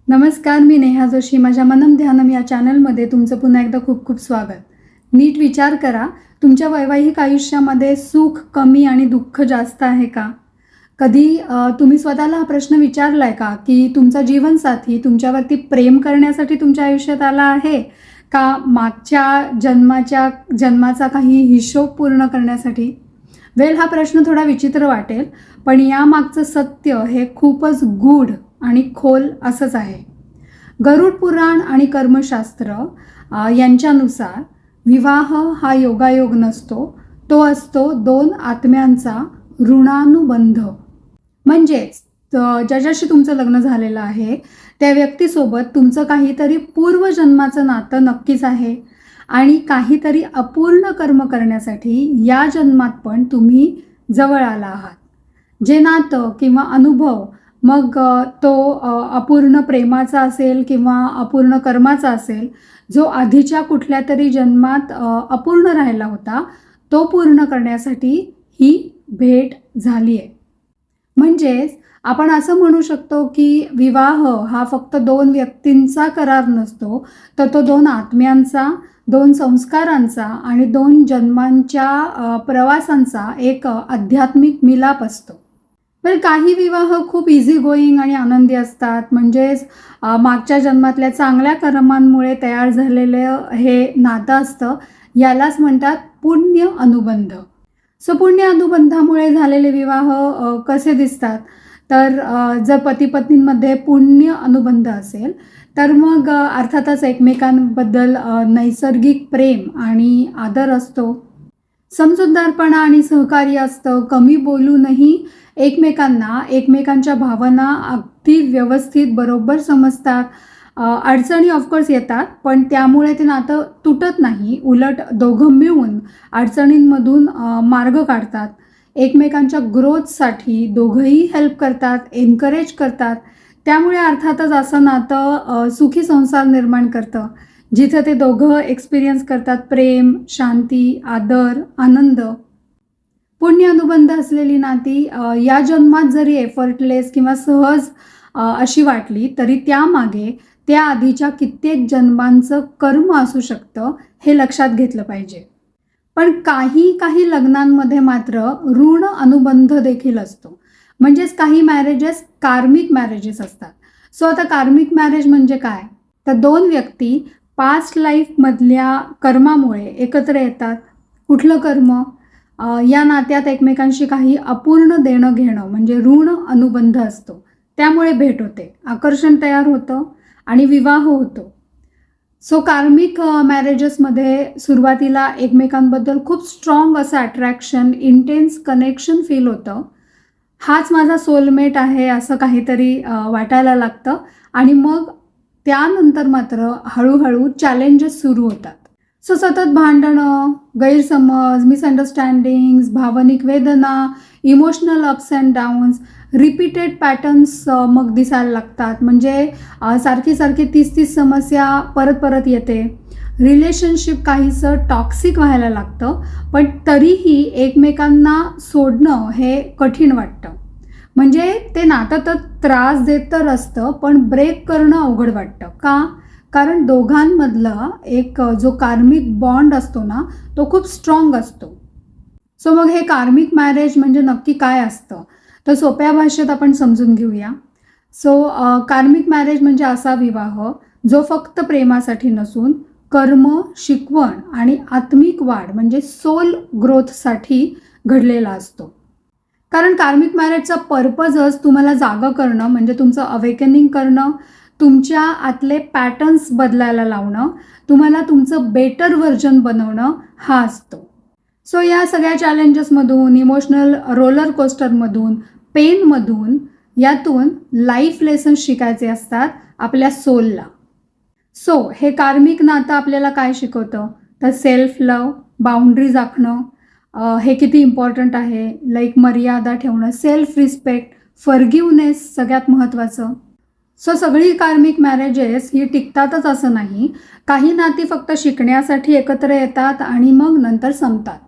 नमस्कार, मी नेहा जोशी. माझ्या मनम ध्यानम या चॅनलमध्ये तुमचं पुन्हा एकदा खूप खूप स्वागत. नीट विचार करा, तुमच्या वैवाहिक आयुष्यामध्ये सुख कमी आणि दुःख जास्त आहे का? कधी तुम्ही स्वतःला हा प्रश्न विचारलाय का की तुमचा जीवनसाथी तुमच्यावरती प्रेम करण्यासाठी तुमच्या आयुष्यात आला आहे का मागच्या जन्माचा काही हिशोब पूर्ण करण्यासाठी? हा प्रश्न थोडा विचित्र वाटेल, पण यामागचं सत्य हे खूपच गूढ आणि खोल असंच आहे. गरुड पुराण आणि कर्मशास्त्र यांच्यानुसार विवाह हा योगायोग नसतो, तो असतो दोन आत्म्यांचा ऋणानुबंध. म्हणजेच ज्याच्याशी तुमचं लग्न झालेलं आहे त्या व्यक्तीसोबत तुमचं काहीतरी पूर्वजन्माचं नातं नक्कीच आहे आणि काहीतरी अपूर्ण कर्म करण्यासाठी या जन्मात पण तुम्ही जवळ आला आहात. जे नातं किंवा अनुभव मग तो अपूर्ण प्रेमाचा असेल किंवा अपूर्ण कर्माचा असेल, जो आधीच्या कुठल्या तरी जन्मात अपूर्ण राहिला होता, तो पूर्ण करण्यासाठी ही भेट झाली आहे. म्हणजेच आपण असं म्हणू शकतो की विवाह हा फक्त दोन व्यक्तींचा करार नसतो, तर तो दोन आत्म्यांचा, दोन संस्कारांचा आणि दोन जन्मांच्या प्रवासांचा एक आध्यात्मिक मिलाप असतो. तर काही विवाह खूप इझी गोईंग आणि आनंदी असतात. म्हणजेच मागच्या जन्मातल्या चांगल्या कर्मांमुळे तयार झालेलं हे नातं असतं. यालाच म्हणतात पुण्य अनुबंध. पुण्य अनुबंधामुळे झालेले विवाह कसे दिसतात? तर जर पती पत्नींमध्ये पुण्य अनुबंध असेल तर मग अर्थातच एकमेकांबद्दल नैसर्गिक प्रेम आणि आदर असतो, समजूतदारपणा आणि सहकार्य असतं. कमी बोलूनही एकमेकांच्या भावना अगदी व्यवस्थित बरोबर समजतात. अडचणी ऑफकोर्स येतात, पण त्यामुळे ते नातं तुटत नाही. उलट दोघं मिळून अडचणींमधून मार्ग काढतात. एकमेकांच्या ग्रोथसाठी दोघंही हेल्प करतात, एनकरेज करतात. त्यामुळे अर्थातच असं नातं सुखी संसार निर्माण करतं, जिथं ते दोघं एक्सपिरियन्स करतात प्रेम, शांती, आदर, आनंद. पुण्य अनुबंध असलेली नाती या जन्मात जरी एफर्टलेस किंवा सहज अशी वाटली तरी त्यामागे त्या आधीच्या कित्येक जन्मांचं कर्म असू शकतं, हे लक्षात घेतलं पाहिजे. पण काही लग्नांमध्ये मात्र ऋण अनुबंध देखील असतो. म्हणजेच काही मॅरेजेस कार्मिक मॅरेजेस असतात. आता कार्मिक मॅरेज म्हणजे काय? तर दोन व्यक्ती पास्ट लाईफमधल्या कर्मामुळे एकत्र येतात. कुठलं कर्म? या नात्यात एकमेकांशी काही अपूर्ण देणं घेणं म्हणजे ऋण अनुबंध असतो. त्यामुळे भेट होते, आकर्षण तयार होतं आणि विवाह होतो. कार्मिक मॅरेजेसमध्ये सुरुवातीला एकमेकांबद्दल खूप स्ट्रॉंग असं अट्रॅक्शन, इंटेन्स कनेक्शन फील होतं. हाच माझा सोलमेट आहे असं काहीतरी वाटायला लागतं आणि मग त्यानंतर मात्र हळूहळू चॅलेंजेस सुरू होतात. सतत भांडणं, गैरसमज, मिसअंडरस्टँडिंग्स, भावनिक वेदना, emotional ups and downs, repeated patterns मग दिसायला लागतात. म्हणजे सारखी 30 समस्या परत येते. रिलेशनशिप काहीसं टॉक्सिक व्हायला लागतं, पण तरीही एकमेकांना सोडणं हे कठीण वाटतं. म्हणजे ते नातं तर त्रास देत तर असतं, पण ब्रेक करणं अवघड वाटतं. का? कारण दोघांमधला एक जो कार्मिक बॉन्ड असतो ना, तो खूप स्ट्रॉंग असतो. मग हे कार्मिक मॅरेज म्हणजे नक्की काय असतं? तर सोप्या भाषेत आपण समजून घेऊया. कार्मिक मॅरेज म्हणजे असा विवाह जो फक्त प्रेमासाठी नसून कर्म, शिकवण आणि आत्मिक वाढ म्हणजे सोल ग्रोथसाठी घडलेला असतो. कारण कार्मिक मॅरेजचा पर्पजच तुम्हाला जागं करणं म्हणजे तुमचं अवेकनिंग करणं, तुमच्या आतले पॅटर्न्स बदलायला लावणं, तुम्हाला तुमचं बेटर व्हर्जन बनवणं हा असतो. या सगळ्या चॅलेंजेसमधून, इमोशनल रोलर कोस्टरमधून, पेनमधून, यातून लाईफ लेसन्स शिकायचे असतात आपल्या सोलला. हे कार्मिक नातं आपल्याला काय शिकवतं? तर सेल्फ लव्ह, बाउंड्रीज आखणं हे किती इम्पॉर्टंट आहे. लाईक मर्यादा ठेवणं, सेल्फ रिस्पेक्ट, फॉरगिव्हनेस सगळ्यात महत्त्वाचं. सगळी कार्मिक मॅरेजेस ही टिकतातच असं नाही. काही नाती फक्त शिकण्यासाठी एकत्र येतात आणि मग नंतर संपतात.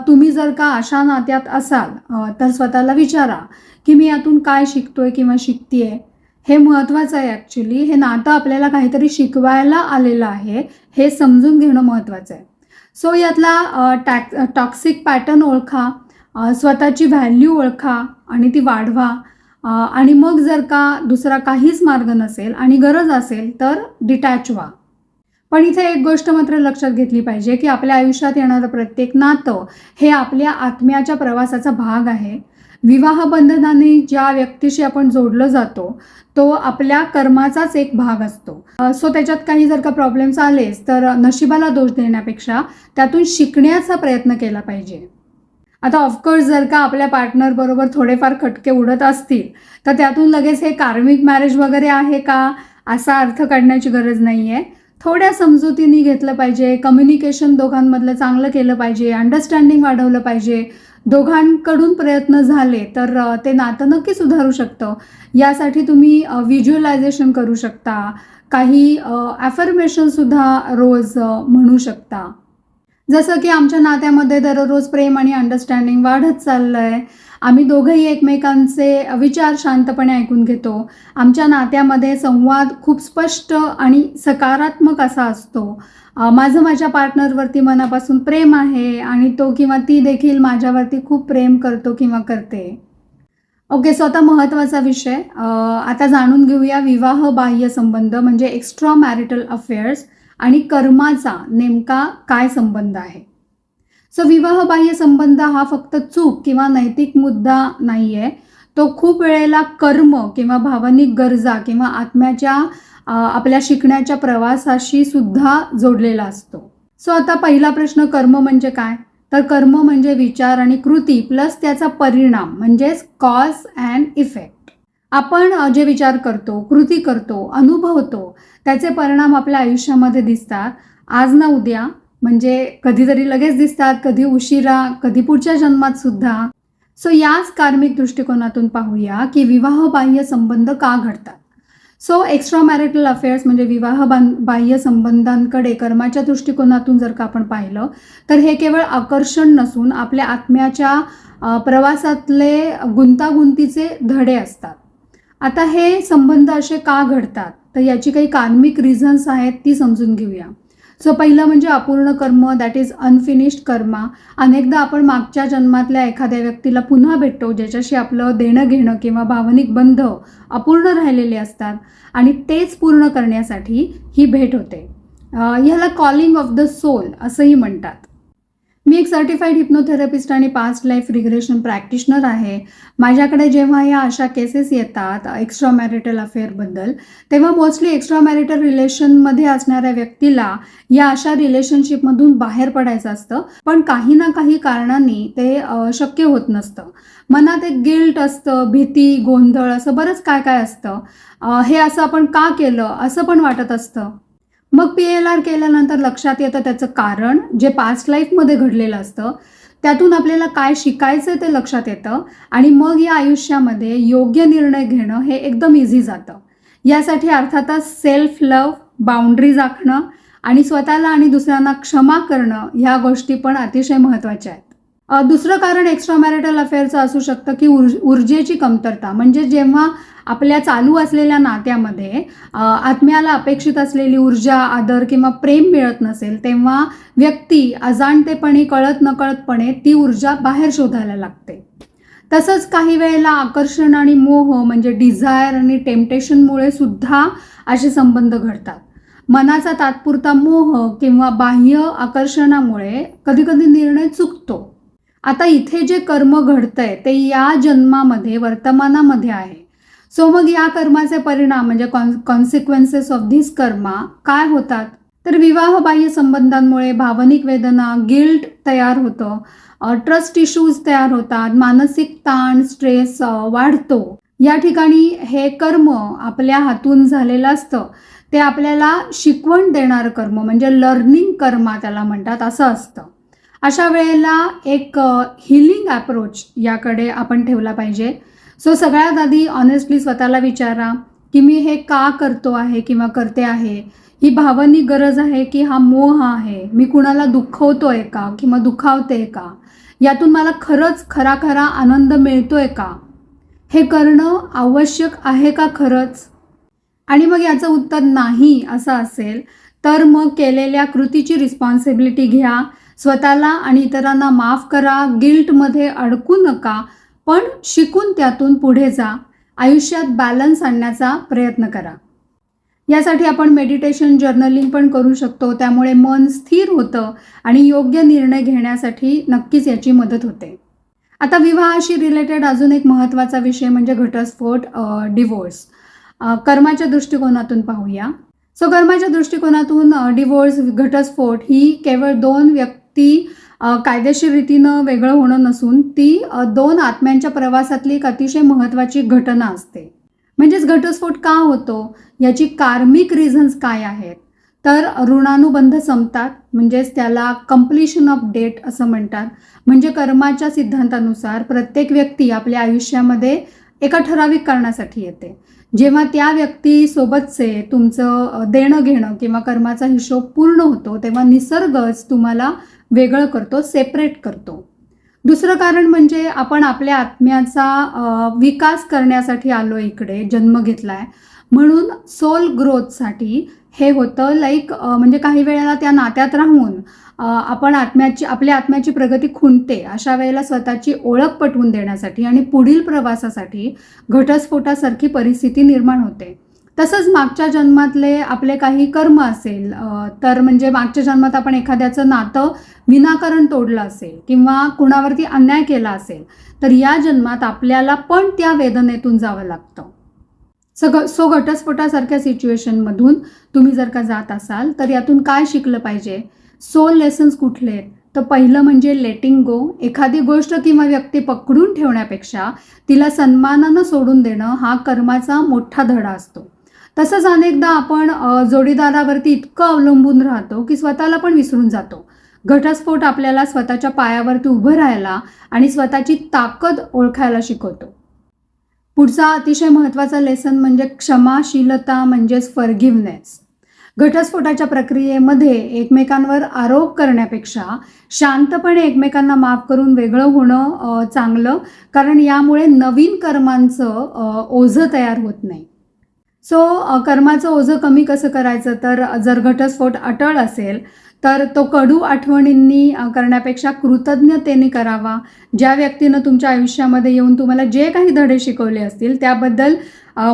तुम्ही जर का अशा नात्यात असाल तर स्वतःला विचारा की मी यातून काय शिकतोय किंवा शिकतेय. हे महत्त्वाचं आहे. ॲक्च्युली हे नातं आपल्याला काहीतरी शिकवायला आलेलं आहे, हे समजून घेणं महत्त्वाचं आहे. सो यातला टॉक्सिक पॅटर्न ओळखा, स्वतःची व्हॅल्यू ओळखा आणि ती वाढवा. आणि मग जर का दुसरा काहीच मार्ग नसेल आणि गरज असेल तर डिटॅच व्हा. पण इथे एक गोष्ट मात्र लक्षात घेतली पाहिजे की आपल्या आयुष्यात येणारं प्रत्येक नातं हे आपल्या आत्म्याच्या प्रवासाचा भाग आहे. विवाह बंधनाने ज्या व्यक्तीशी आपण जोडलं जातो तो आपल्या कर्माचाच एक भाग असतो. सो त्याच्यात काही जर का प्रॉब्लेम्स आलेच तर नशिबाला दोष देण्यापेक्षा त्यातून शिकण्याचा प्रयत्न केला पाहिजे. आता ऑफकोर्स जर का आपल्या पार्टनर बरोबर थोडेफार खटके उडत असतील तर त्यातून लगेच हे कार्मिक मॅरेज वगैरे आहे का असा अर्थ काढण्याची गरज नाही आहे. थोड्या समजुतीने घेतलं पाहिजे, कम्युनिकेशन दोघांमधलं चांगलं केलं पाहिजे, अंडरस्टँडिंग वाढवलं पाहिजे. दोघांकडून प्रयत्न झाले तर ते नातं नक्की सुधारू शकतं. यासाठी तुम्ही व्हिज्युअलायझेशन करू शकता, काही ॲफर्मेशनसुद्धा रोज म्हणू शकता. जसं की आमच्या नात्यामध्ये दररोज प्रेम आणि अंडरस्टँडिंग वाढत चाललं आहे. आम्ही दोघंही एकमेकांचे विचार शांतपणे ऐकून घेतो. आमच्या नात्यामध्ये संवाद खूप स्पष्ट आणि सकारात्मक असा असतो. माझं माझ्या पार्टनरवरती मनापासून प्रेम आहे आणि तो किंवा ती देखील माझ्यावरती खूप प्रेम करतो किंवा करते. ओके, सो आता महत्त्वाचा विषय आता जाणून घेऊया विवाह बाह्य संबंध म्हणजे एक्स्ट्रा मॅरिटल अफेअर्स आणि कर्माचा नेमका काय संबंध आहे. सो विवाह बाह्य संबंध हा फक्त चूक किंवा नैतिक मुद्दा नाही आहे. तो खूप वेळेला कर्म किंवा भावनिक गरजा किंवा आत्म्याच्या आपल्या शिकण्याच्या प्रवासाशी सुद्धा जोडलेला असतो. सो आता पहिला प्रश्न, कर्म म्हणजे काय? तर कर्म म्हणजे विचार आणि कृती प्लस त्याचा परिणाम म्हणजेच कॉज अँड इफेक्ट. आपण जे विचार करतो, कृती करतो, अनुभवतो त्याचे परिणाम आपल्या आयुष्यामध्ये दिसतात आज ना उद्या, म्हणजे कधीतरी लगेच दिसतात, कधी उशिरा, कधी पुढच्या जन्मात सुद्धा. सो याच कार्मिक दृष्टिकोनातून पाहूया की विवाह बाह्य संबंध का घडतात. सो एक्स्ट्रा मॅरिटल अफेअर्स म्हणजे विवाह बाह्य संबंधांकडे कर्माच्या दृष्टिकोनातून जर का आपण पाहिलं तर हे केवळ आकर्षण नसून आपल्या आत्म्याच्या प्रवासातले गुंतागुंतीचे धडे असतात. आता हे संबंध असे का घडतात तर याची काही कार्मिक रिझन्स आहेत ती समजून घेऊया. सो पहिलं म्हणजे अपूर्ण कर्म, दॅट इज अनफिनिश्ड कर्मा. अनेकदा आपण मागच्या जन्मातल्या एखाद्या व्यक्तीला पुन्हा भेटतो ज्याच्याशी आपलं देणं घेणं किंवा भावनिक बंध अपूर्ण राहिलेले असतात आणि तेच पूर्ण करण्यासाठी ही भेट होते. ह्याला कॉलिंग ऑफ द सोल असंही म्हणतात. मी एक सर्टिफाईड हिप्नोथेरपिस्ट आणि पास्ट लाईफ रिग्रेशन प्रॅक्टिशनर आहे. माझ्याकडे जेव्हा या अशा केसेस येतात एक्स्ट्रा मॅरिटल अफेअरबद्दल तेव्हा मोस्टली एक्स्ट्रा मॅरिटल रिलेशनमध्ये असणाऱ्या व्यक्तीला या अशा रिलेशनशिपमधून बाहेर पडायचं असतं, पण काही ना काही कारणांनी ते शक्य होत नसतं. मनात एक गिल्ट असतं, भीती, गोंधळ असं बरंच काय काय असतं. हे असं आपण का केलं असं पण वाटत असतं. मग PLR केल्यानंतर लक्षात येतं त्याचं कारण जे पास्ट लाईफमध्ये घडलेलं असतं, त्यातून आपल्याला काय शिकायचं ते लक्षात येतं आणि मग या आयुष्यामध्ये योग्य निर्णय घेणं हे एकदम इझी जातं. यासाठी अर्थातच सेल्फ लव्ह, बाउंड्रीज आखणं आणि स्वतःला आणि दुसऱ्यांना क्षमा करणं ह्या गोष्टी पण अतिशय महत्त्वाच्या आहेत. दुसरं कारण एक्स्ट्रा मॅरिटल अफेअरचं असू शकतं की ऊर्जेची कमतरता. म्हणजे जेव्हा आपल्या चालू असलेल्या नात्यामध्ये आत्म्याला अपेक्षित असलेली ऊर्जा, आदर किंवा प्रेम मिळत नसेल तेव्हा व्यक्ती अजाणतेपणे कळत नकळतपणे ती ऊर्जा बाहेर शोधायला लागते. तसंच काही वेळेला आकर्षण आणि मोह म्हणजे डिझायर आणि टेम्पटेशनमुळे सुद्धा असे संबंध घडतात. मनाचा तात्पुरता मोह किंवा बाह्य आकर्षणामुळे कधीकधी निर्णय चुकतो. आता इथे जे कर्म घडतंय ते या जन्मामध्ये वर्तमानामध्ये आहे. सो मग या कर्माचे परिणाम म्हणजे कॉन्सिक्वेन्सेस ऑफ धिस कर्मा काय होतात तर विवाह बाह्य संबंधांमुळे भावनिक वेदना, गिल्ट तयार होतं, ट्रस्ट इश्यूज तयार होतात, मानसिक ताण, स्ट्रेस वाढतो. या ठिकाणी हे कर्म आपल्या हातून झालेलं असतं ते आपल्याला शिकवण देणारं कर्म म्हणजे लर्निंग कर्मा त्याला म्हणतात असं असतं. अशा वेळेला एक हिलिंग अप्रोच याकडे आपण ठेवला पाहिजे. सो सगळ्यात आधी ऑनेस्टली स्वतःला विचारा की मी हे का करतो आहे किंवा करते आहे. ही भावनिक गरज आहे की हा मोह आहे. मी कुणाला दुखवतोय का किंवा दुखावते का. यातून मला खरंच खरा आनंद मिळतोय का. हे करणं आवश्यक आहे का खरंच. आणि मग याचं उत्तर नाही असं असेल तर मग केलेल्या कृतीची रिस्पॉन्सिबिलिटी घ्या, स्वतःला आणि इतरांना माफ करा, गिल्टमध्ये अडकू नका, पण शिकून त्यातून पुढे जा, आयुष्यात बॅलन्स आणण्याचा प्रयत्न करा. यासाठी आपण मेडिटेशन, जर्नलिंग पण करू शकतो. त्यामुळे मन स्थिर होतं आणि योग्य निर्णय घेण्यासाठी नक्कीच याची मदत होते. आता विवाहाशी रिलेटेड अजून एक महत्त्वाचा विषय म्हणजे घटस्फोट, डिवोर्स. कर्माच्या दृष्टिकोनातून पाहूया. सो कर्माच्या दृष्टिकोनातून डिवोर्स, घटस्फोट ही केवळ दोन व्यक्ती कायदेशीर रीतीनं वेगळं होणं नसून ती दोन आत्म्यांच्या प्रवासातली एक अतिशय महत्त्वाची घटना असते. म्हणजेच घटस्फोट का होतो याची कार्मिक रिझन्स काय आहेत, तर ऋणानुबंध संपतात, म्हणजेच त्याला कंप्लीशन ऑफ डेट असं म्हणतात. म्हणजे कर्माच्या सिद्धांतानुसार प्रत्येक व्यक्ती आपल्या आयुष्यामध्ये एका ठराविक कारणासाठी येते. जेव्हा त्या व्यक्तीसोबतचे तुमचं देणं घेणं किंवा कर्माचा हिशोब पूर्ण होतो तेव्हा निसर्गच तुम्हाला वेगळं करतो, सेपरेट करतो. दुसरं कारण म्हणजे आपण आपल्या आत्म्याचा विकास करण्यासाठी आलो, इकडे जन्म घेतलाय, म्हणून सोल ग्रोथसाठी हे होतं. म्हणजे काही वेळेला त्या नात्यात राहून आपण आपल्या आत्म्याची प्रगती खुंटते. अशा वेळेला स्वतःची ओळख पटवून देण्यासाठी आणि पुढील प्रवासासाठी घटस्फोटासारखी परिस्थिती निर्माण होते. तसंच मागच्या जन्मातले आपले काही कर्म असेल, तर म्हणजे मागच्या जन्मात आपण एखाद्याचं नातं विनाकारण तोडलं असेल किंवा कुणावरती अन्याय केला असेल, तर या जन्मात आपल्याला पण त्या वेदनेतून जावं लागतं. सो घटस्फोटासारख्या सिच्युएशनमधून तुम्ही जर का जात असाल तर यातून काय शिकलं पाहिजे, सोल लेसन्स कुठले आहेत, तर पहिलं म्हणजे लेटिंग गो. एखादी गोष्ट किंवा व्यक्ती पकडून ठेवण्यापेक्षा तिला सन्मानानं सोडून देणं हा कर्माचा मोठा धडा असतो. तसंच अनेकदा आपण जोडीदारावरती इतकं अवलंबून राहतो की स्वतःला पण विसरून जातो. घटस्फोट आपल्याला स्वतःच्या पायावरती उभं राहायला आणि स्वतःची ताकद ओळखायला शिकवतो. पुढचा अतिशय महत्त्वाचा लेसन म्हणजे क्षमाशीलता, म्हणजेच फॉरगिव्हनेस. घटस्फोटाच्या प्रक्रियेमध्ये एकमेकांवर आरोप करण्यापेक्षा शांतपणे एकमेकांना माफ करून वेगळं होणं चांगलं, कारण यामुळे नवीन कर्मांचं ओझं तयार होत नाही. सो कर्माचं ओझं कमी कसं करायचं, तर जर घटस्फोट अटळ असेल तर तो कडू आठवणींनी करण्यापेक्षा कृतज्ञतेने करावा. ज्या व्यक्तीनं तुमच्या आयुष्यामध्ये येऊन तुम्हाला जे काही धडे शिकवले असतील त्याबद्दल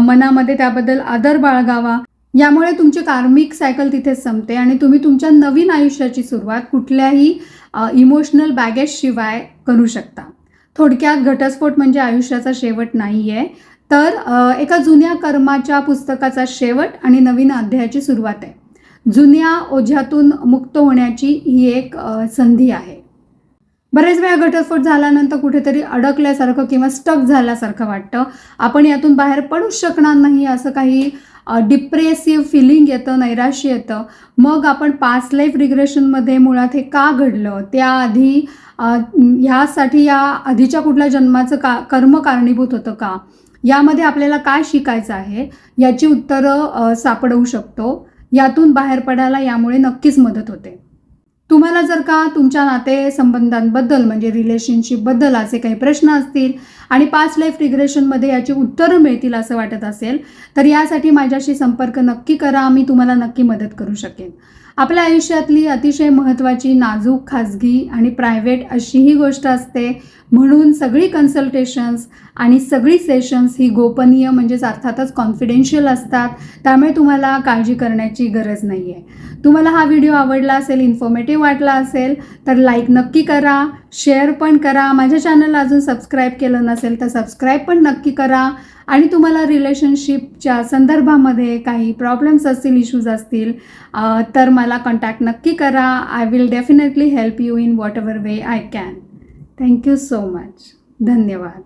मनामध्ये त्याबद्दल आदर बाळगावा. यामुळे तुमची कार्मिक सायकल तिथेच संपते आणि तुम्ही तुमच्या नवीन आयुष्याची सुरुवात कुठल्याही इमोशनल बॅगेजशिवाय करू शकता. थोडक्यात घटस्फोट म्हणजे आयुष्याचा शेवट नाही आहे, तर एका जुन्या कर्माच्या पुस्तकाचा शेवट आणि नवीन अध्यायाची सुरुवात आहे. जुन्या ओझ्यातून मुक्त होण्याची ही एक संधी आहे. बरेच वेळा घटस्फोट झाल्यानंतर कुठेतरी अडकल्यासारखं किंवा स्टक झाल्यासारखं वाटतं. आपण यातून बाहेर पडूच शकणार नाही असं काही डिप्रेसिव्ह फिलिंग येतं, नैराश्य येतं. मग आपण पास्ट लाईफ रिग्रेशनमध्ये मुळात हे का घडलं, त्याआधी ह्यासाठी या आधीच्या कुठल्या जन्माचं कर्म कारणीभूत होतं का, यामध्ये आपल्याला काय शिकायचं आहे याची उत्तरं सापडवू शकतो. यातून बाहेर पडायला यामुळे नक्कीच मदत होते. तुम्हाला जर का तुमच्या नातेसंबंधांबद्दल म्हणजे रिलेशनशिपबद्दल असे काही प्रश्न असतील आणि पास्ट लाईफ रिग्रेशनमध्ये याची उत्तरं मिळतील असं वाटत असेल तर यासाठी माझ्याशी संपर्क नक्की करा. मी तुम्हाला नक्की मदत करू शकेन. आपल्या आयुष्यातली अतिशय महत्त्वाची, नाजूक, खाजगी आणि प्रायव्हेट अशी ही गोष्ट असते, म्हणून सगळी कन्सल्टेशन्स आणि सगळी सेशन्स ही गोपनीय म्हणजेच अर्थातच कॉन्फिडेन्शियल असतात. त्यामुळे तुम्हाला काळजी करण्याची गरज नाही आहे. तुम्हाला हा व्हिडिओ आवडला असेल, इन्फॉर्मेटिव्ह वाटला असेल तर लाईक नक्की करा, शेअर पण करा. माझ्या चॅनलला अजून सबस्क्राईब केलं नसेल तर सबस्क्राईब पण नक्की करा. आणि तुम्हाला रिलेशनशिपच्या संदर्भामध्ये काही प्रॉब्लेम्स असतील, इश्यूज असतील तर मला कॉन्टॅक्ट नक्की करा. I will definitely help you in what ever way I can. Thank you so much. धन्यवाद.